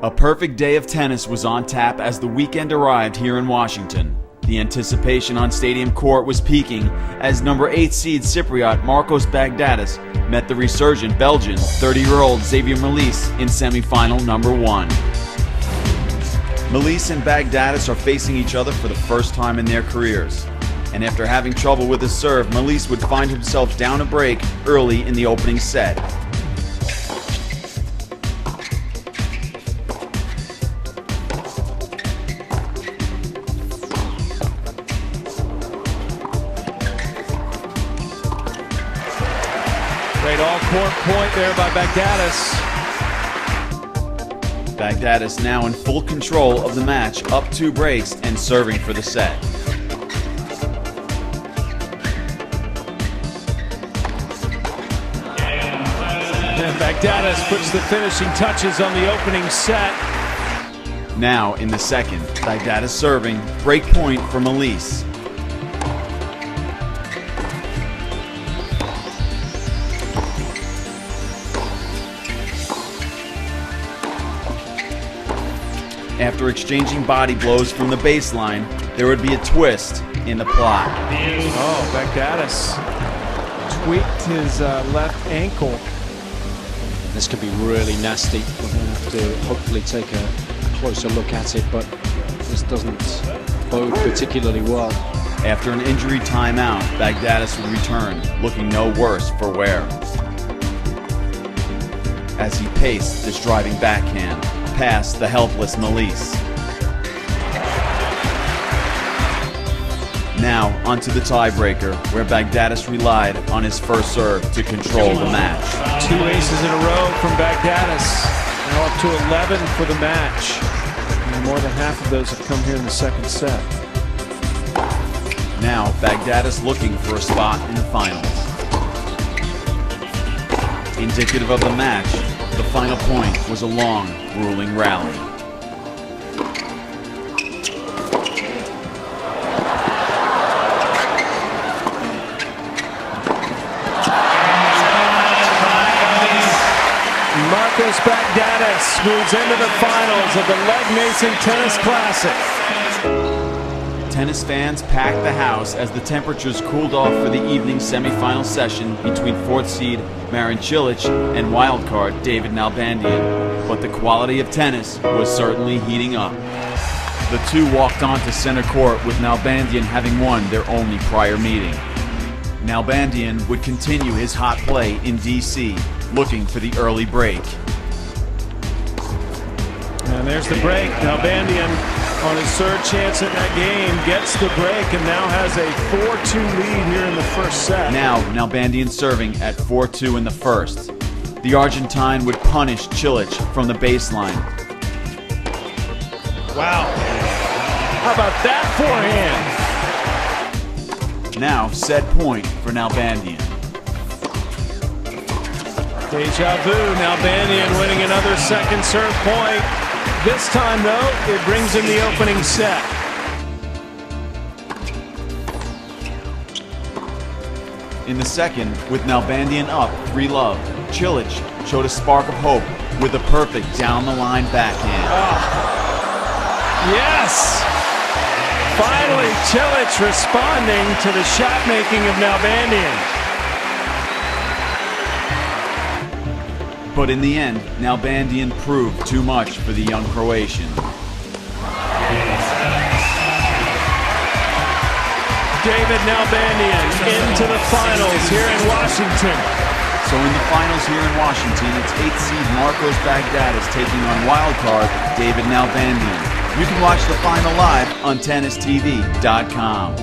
A perfect day of tennis was on tap as the weekend arrived here in Washington. The anticipation on Stadium Court was peaking as number 8 seed Cypriot Marcos Baghdatis met the resurgent Belgian 30-year-old Xavier Malisse in semifinal number 1. Malisse and Baghdatis are facing each other for the first time in their careers. And after having trouble with his serve, Malisse would find himself down a break early in the opening set. Great all-court point there by Baghdatis. Baghdatis now in full control of the match, up 2 breaks and serving for the set. And Baghdatis puts the finishing touches on the opening set. Now in the second, Baghdatis serving, break point for Malisse. After exchanging body blows from the baseline, there would be a twist in the plot. Oh, Baghdatis tweaked his left ankle. This could be really nasty. We're going to have to hopefully take a closer look at it, but this doesn't bode particularly well. After an injury timeout, Baghdatis would return, looking no worse for wear. As he paced this driving backhand past the helpless Malisse. Now onto the tiebreaker, where Baghdatis relied on his first serve to control the match. 2 aces in a row from Baghdatis. Now up to 11 for the match. And more than half of those have come here in the second set. Now Baghdatis looking for a spot in the finals. Indicative of the match, the final point was a long, grueling rally. Marcos Baghdatis moves into the finals of the Legg Mason Tennis Classic. Tennis fans packed the house as the temperatures cooled off for the evening semifinal session between 4th seed Marin Cilic and wildcard David Nalbandian. But the quality of tennis was certainly heating up. The two walked onto center court with Nalbandian having won their only prior meeting. Nalbandian would continue his hot play in DC, looking for the early break. And there's the break. Nalbandian on his third chance at that game gets the break and now has a 4-2 lead here in the first set. Now Nalbandian serving at 4-2 in the first. The Argentine would punish Cilic from the baseline. Wow. How about that forehand? Now set point for Nalbandian. Deja vu, Nalbandian winning another second serve point. This time, though, it brings in the opening set. In the second, with Nalbandian up 3-love, Cilic showed a spark of hope with a perfect down-the-line backhand. Oh. Yes! Finally, Cilic responding to the shot-making of Nalbandian. But in the end, Nalbandian proved too much for the young Croatian. David Nalbandian into the finals here in Washington. So in the finals here in Washington, it's 8th seed Marcos Baghdatis taking on wildcard David Nalbandian. You can watch the final live on tennistv.com.